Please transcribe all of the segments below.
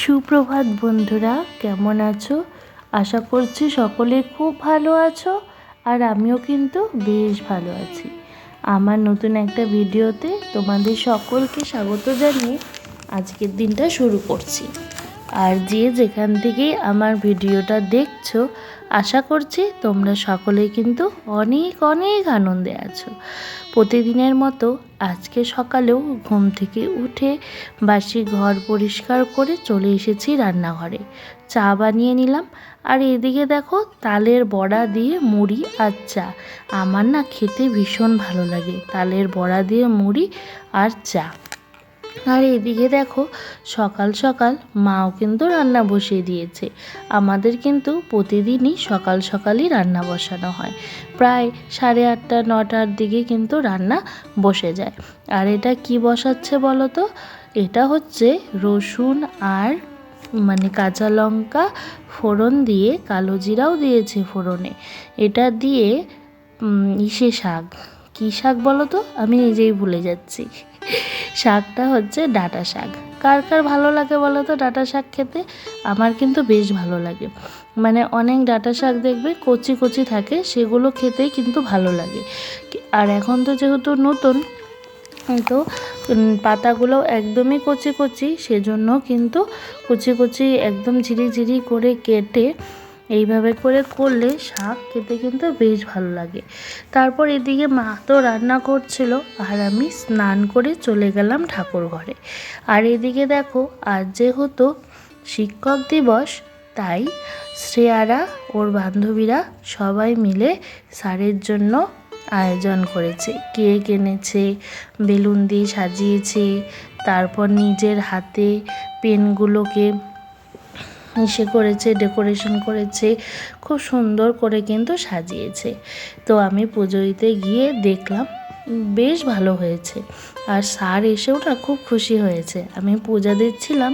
সুপ্রভাত বন্ধুরা, কেমন আছো? আশা করছি সকলে খুব ভালো আছো। আর আমিও কিন্তু বেশ ভালো আছি। আমার নতুন একটা ভিডিওতে তোমাদের সকলকে স্বাগত জানিয়ে আজকের দিনটা শুরু করছি। আর যে যেখান থেকেই আমার ভিডিওটা দেখছো, আশা করছি তোমরা সকলেই কিন্তু অনেক অনেক আনন্দে আছো। প্রতিদিনের মতো আজকে সকালেও ঘুম থেকে উঠে বাসি ঘর পরিষ্কার করে চলে এসেছি রান্নাঘরে। চা বানিয়ে নিলাম। আর এদিকে দেখো, তালের বড়া দিয়ে মুড়ি আর চা। আমার না খেতে ভীষণ ভালো লাগে তালের বড়া দিয়ে মুড়ি আর চা। আর এদিকে দেখো, সকাল সকাল মাও কিন্তু রান্না বসিয়ে দিয়েছে। আমাদের কিন্তু প্রতিদিনই সকাল সকালই রান্না বসানো হয়। প্রায় 8:30 9টার দিকে কিন্তু রান্না বসে যায়। আর এটা কি বসাচ্ছে বলো তো? এটা হচ্ছে রসুন আর কাঁচা লঙ্কা ফোড়ন দিয়ে, কালো জিরাও দিয়েছে ফোড়নে। এটা দিয়ে ইসে শাক, কী শাক বলো তো? আমি নিজেই ভুলে যাচ্ছি। শাকটা হচ্ছে ডাঁটা শাক। কার কার ভালো লাগে বলো তো ডাঁটা শাক খেতে? আমার কিন্তু বেশ ভালো লাগে। অনেক ডাঁটা শাক দেখবে কচি কচি থাকে, সেগুলো খেতেই কিন্তু ভালো লাগে। আর এখন তো যেহেতু নতুন, তো পাতাগুলো একদমই কচি কচি, সেজন্য কিন্তু কচি কচি একদম ঝিরি করে কেটে এইভাবে করে করলে শাক খেতে কিন্তু বেশ ভালো লাগে। তারপর এদিকে মা তো রান্না করছিল, আর আমি স্নান করে চলে গেলাম ঠাকুর ঘরে। আর এদিকে দেখো, আজ যেহেতু শিক্ষক দিবস, তাই শ্রেয়ারা ওর বান্ধবীরা সবাই মিলে স্যারের জন্য আয়োজন করেছে। কেক এনেছে, বেলুন দিয়ে সাজিয়েছে, তারপর নিজের হাতে পেনগুলোকে করেছে, ডেকোরেশন করেছে, খুব সুন্দর করে কিন্তু সাজিয়েছে। তো আমি পুজো দিতে গিয়ে দেখলাম বেশ ভালো হয়েছে। আর স্যার এসেও না খুব খুশি হয়েছে। আমি পূজা দিচ্ছিলাম,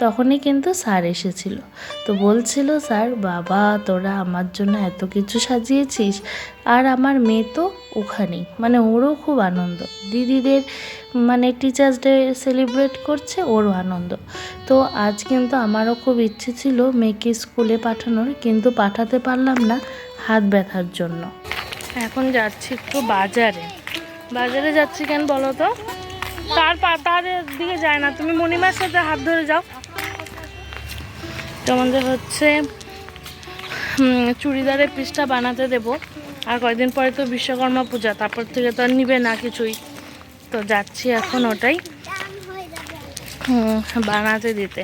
তখনই কিন্তু স্যার এসেছিল। তো বলছিল স্যার, বাবা তোরা আমার জন্য এত কিছু সাজিয়েছিস। আর আমার মেয়ে তো ওখানেই, ওরও খুব আনন্দ। দিদিদের টিচার্স ডে সেলিব্রেট করছে, ওরও আনন্দ। তো আজ কিন্তু আমারও খুব ইচ্ছে ছিল মেয়েকে স্কুলে পাঠানোর, কিন্তু পাঠাতে পারলাম না হাত ব্যথার জন্য। এখন যাচ্ছি একটু বাজারে যাচ্ছি কেন বলো তো? তার দিকে যায় না, তুমি মণিমার সাথে হাত ধরে যাও। তোমাদের হচ্ছে চুড়িদারের পিসটা বানাতে দেব। আর কয়েকদিন পরে তো বিশ্বকর্মা পূজা, তারপর থেকে তো আর নিবে না কিছুই। তো যাচ্ছি এখন ওটাই বানাতে দিতে।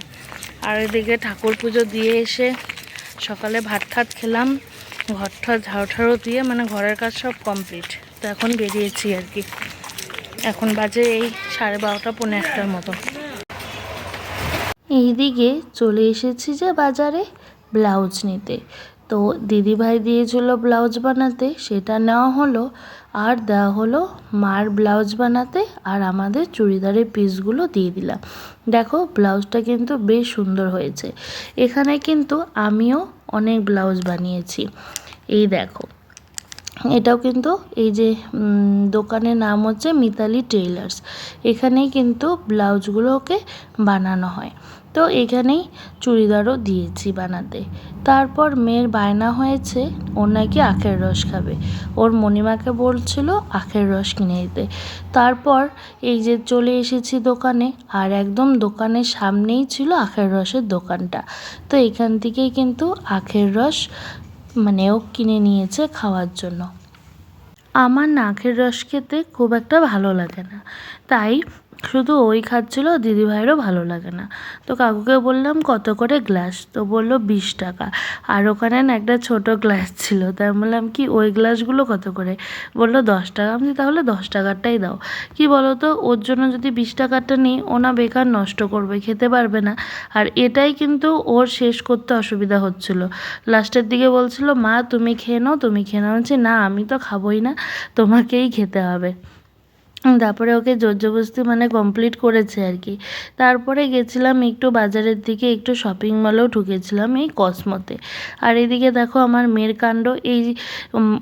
আর এদিকে ঠাকুর পুজো দিয়ে এসে সকালে ভাত খেলাম, ঘরটা ঝাড়ু দিয়ে ঘরের কাজ সব কমপ্লিট। তো এখন বেরিয়েছি আর কি। এখন বাজে এই 12:30 পৌনে 1টার মতো। এইদিকে চলে এসেছি যে বাজারে ব্লাউজ নিতে। তো দিদিভাই দিয়েছিল ব্লাউজ বানাতে, সেটা নেওয়া হলো। আর দেওয়া হলো মার ব্লাউজ বানাতে, আর আমাদের চুড়িদারের পিসগুলো দিয়ে দিলাম। দেখো, ব্লাউজটা কিন্তু বেশ সুন্দর হয়েছে। এখানে কিন্তু আমিও অনেক ব্লাউজ বানিয়েছি। এই দেখো, এটাও কিন্তু এই যে দোকানের নাম হচ্ছে মিতালি টেইলার্স। এখানেই কিন্তু ব্লাউজগুলোকে বানানো হয়। তো এখানেই চুড়িদারও দিয়েছি বানাতে। তারপর মেয়ের বায়না হয়েছে, ওর নাকি আখের রস খাবে। ওর মণিমাকে বলছিল আখের রস কিনে দিতে। তারপর এই যে চলে এসেছি দোকানে, আর একদম দোকানের সামনেই ছিল আখের রসের দোকানটা। তো এখান থেকেই কিন্তু আখের রস ও কিনে নিয়েছে খাওয়ার জন্য। আমার না আখের রস খেতে খুব একটা ভালো লাগে না, তাই শুধু ওই খাচ্ছিল, দিদিভাইয়েরও ভালো লাগে না। তো কাকুকে বললাম কত করে গ্লাস, তো বললো 20 টাকা। আর ওখানে না একটা ছোট গ্লাস ছিল, তাই বললাম কি ওই গ্লাসগুলো কত করে? বললো 10 টাকা। আমি তাহলে 10 টাকারটাই দাও। কি বলো তো, ওর জন্য যদি 20 টাকারটা নিই, ও না বেকার নষ্ট করবে, খেতে পারবে না। আর এটাই কিন্তু ওর শেষ করতে অসুবিধা হচ্ছিল। লাস্টের দিকে বলছিল, মা তুমি খেয়ে নাও, তুমি খেয়ে নাও। বলছি না, আমি তো খাবোই না, তোমাকেই খেতে হবে। তারপরে ওকে জোরজবস্তি কমপ্লিট করেছে আর কি। তারপরে গেছিলাম একটু বাজারের দিকে, একটু শপিং মলেও ঢুকেছিলাম এই কসমোতে। আর এদিকে দেখো আমার মেয়ের কাণ্ড, এই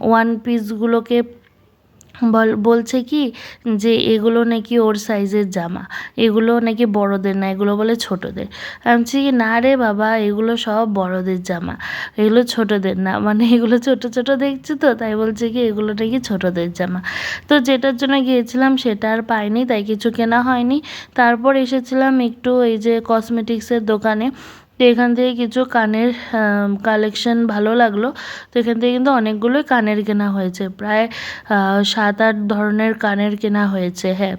ওয়ান পিসগুলোকে বলছে কি যে এগুলো নাকি ওর সাইজের জামা, এগুলো নাকি বড়দের না, এগুলো বলে ছোটদের। আমি বলছি কি না রে বাবা, এগুলো সব বড়দের জামা, এগুলো ছোটদের না, মানে এগুলো ছোট ছোট দেখছি তো তাই বলছে কি এগুলো নাকি ছোটদের জামা। তো যেটার জন্য গিয়েছিলাম সেটা আর পাইনি, তাই কিছু কেনা হয়নি। তারপর এসেছিলাম একটু এই যে কসমেটিক্সের দোকানে, তো এখান থেকে কিছু কানের কালেকশন ভালো লাগলো। তো এখান থেকে কিন্তু অনেকগুলোই কানের কেনা হয়েছে, প্রায় 7-8 ধরনের কানের কেনা হয়েছে। হ্যাঁ,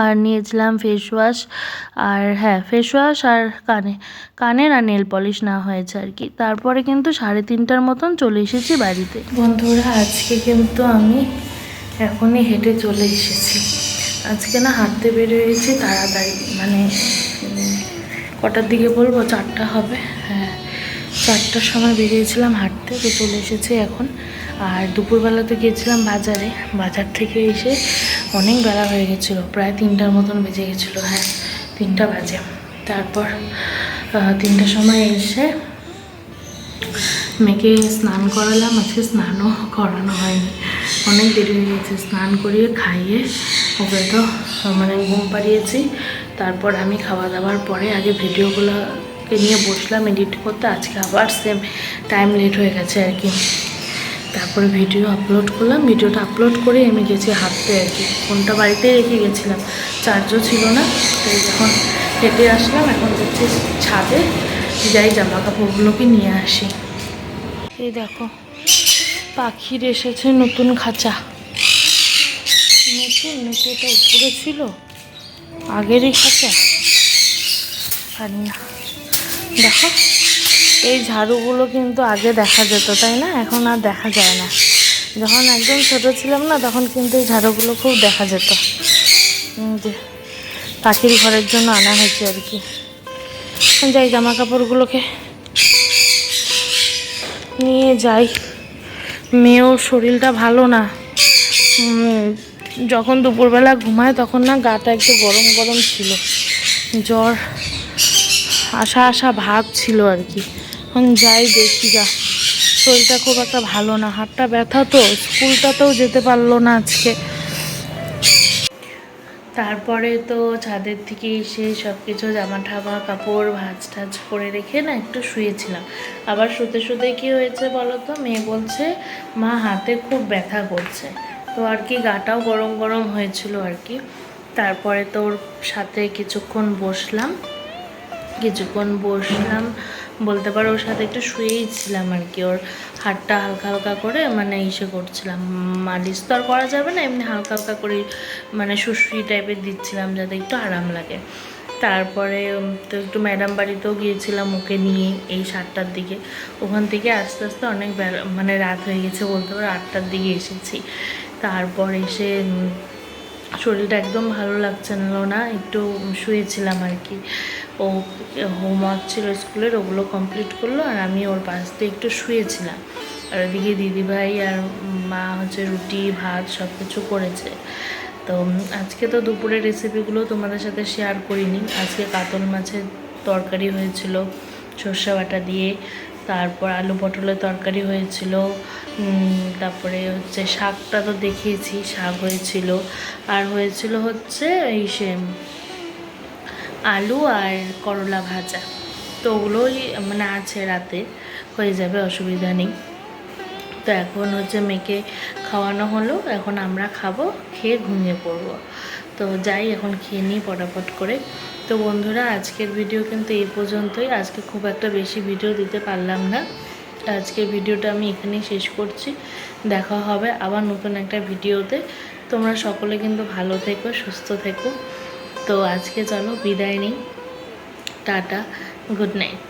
আর নিয়েছিলাম ফেস ওয়াশ, আর হ্যাঁ ফেস ওয়াশ আর কানের আর নেল পলিশ না হয়েছে আর কি। তারপরে কিন্তু 3:30টার মতন চলে এসেছি বাড়িতে। বন্ধুরা আজকে কিন্তু আমি এখনই হেঁটে চলে এসেছি। আজকে না হাঁটতে বেরিয়েছি তাড়াতাড়ি, মানে কটার দিকে বলবো, 4টা হবে। হ্যাঁ, 4টার সময় বেরিয়েছিলাম হাঁটতে, তো চলে এসেছি এখন। আর দুপুরবেলা তো গিয়েছিলাম বাজারে, বাজার থেকে এসে অনেক বেলা হয়ে গেছিলো, প্রায় 3টার মতন বেজে গেছিলো। হ্যাঁ, 3টা বাজে। তারপর 3টার সময় এসে মেয়েকে স্নান করালাম। আজকে স্নানও করানো হয়নি, অনেক দেরি হয়ে গেছে। স্নান করিয়ে খাইয়ে ওকে তো মানে ঘুম পাড়িয়েছি। তারপর আমি খাওয়া দাওয়ার পরে আগে ভিডিওগুলোকে নিয়ে বসলাম এডিট করতে। আজকে আবার সেম টাইম লেট হয়ে গেছে আর কি। তারপরে ভিডিও আপলোড করলাম, ভিডিওটা আপলোড করে আমি গেছি হাঁটতে আর কি। ফোনটা বাড়িতেই রেখে গেছিলাম, চার্জও ছিল না। তো যখন হেঁটে আসলাম, এখন যাচ্ছি ছাদে, যাই জামা কাপড়গুলোকে নিয়ে আসি। এই দেখো পাখির এসেছে নতুন খাঁচা, নাকি এটা উপরে ছিল, আগেরই খাঁচা জানি না। দেখো এই ঝাড়ুগুলো কিন্তু আগে দেখা যেত তাই না, এখন আর দেখা যায় না। যখন একদম ছোটো ছিলাম না তখন কিন্তু এই ঝাড়ুগুলো খুব দেখা যেত। যে পাখির ঘরের জন্য আনা হয়েছে আর কি। যাই জামা কাপড়গুলোকে নিয়ে যাই। মেয়েও শরীরটা ভালো না, যখন দুপুরবেলা ঘুমায় তখন না গাটা একটু গরম গরম ছিল, জ্বর আসা ভাব ছিল আর কি। এখন যাই দেখি, যা শরীরটা খুব একটা ভালো না, হাতটা ব্যথা, তো স্কুলটাতেও যেতে পারলো না আজকে। তারপরে তো ছাদের থেকে এসে সব কিছু জামা কাপড় ভাঁজ টাজ করে রেখে না একটু শুয়েছিলাম। আবার শুতে শুতে কী হয়েছে বলো তো, মেয়ে বলছে মা হাতে খুব ব্যথা করছে, তো আর কি গাটাও গরম গরম হয়েছিল আর কি। তারপরে তো ওর সাথে কিছুক্ষণ বসলাম বলতে পারো, ওর সাথে একটু শুয়েই ছিলাম আর কি। ওর হাতটা হালকা হালকা করে মানে ইসে করছিলাম, মালিশ তো আর করা যাবে না, এমনি হালকা হালকা করে মানে সুসুই টাইপের দিচ্ছিলাম যাতে একটু আরাম লাগে। তারপরে তো একটু ম্যাডাম বাড়িতেও গিয়েছিলাম ওকে নিয়ে এই 7টার দিকে। ওখান থেকে আস্তে আস্তে অনেক মানে রাত হয়ে গেছে, বলতে পারো 8টার দিকে এসেছি। তারপর এসে শরীরটা একদম ভালো লাগছে না, একটু শুয়েছিলাম আর কি। ও হোমওয়ার্ক ছিল স্কুলের, ওগুলো কমপ্লিট করলো, আর আমি ওর পাশ দিয়ে একটু শুয়েছিলাম। আর ওদিকে দিদিভাই আর মা হচ্ছে রুটি ভাত সব কিছু করেছে। তো আজকে তো দুপুরের রেসিপিগুলো তোমাদের সাথে শেয়ার করিনি। আজকে কাতল মাছের তরকারি হয়েছিল সর্ষে বাটা দিয়ে, তারপর আলু পটলের তরকারি হয়েছিল, তারপরে হচ্ছে শাকটা তো দেখিয়েছি, শাক হয়েছিল, আর হয়েছিল হচ্ছে এই আলু আর করলা ভাজা। তো ওগুলোই মানে আছে, রাতে হয়ে যাবে, অসুবিধা নেই। তো এখন হচ্ছে মেয়েকে খাওয়ানো হলো, এখন আমরা খাবো, খেয়ে ঘুমিয়ে পড়বো। তো যাই এখন খেয়ে নিই পটাপট করে। তো বন্ধুরা আজকের ভিডিও কিন্তু এই পর্যন্তই। আজকে খুব একটা বেশি ভিডিও দিতে পারলাম না, আজকের ভিডিওটা আমি এখানেই শেষ করছি। দেখা হবে আবার নতুন একটা ভিডিওতে। তোমরা সকলে কিন্তু ভালো থেকো, সুস্থ থেকো। তো আজকে চলো বিদায় নিই, টাটা, গুড নাইট।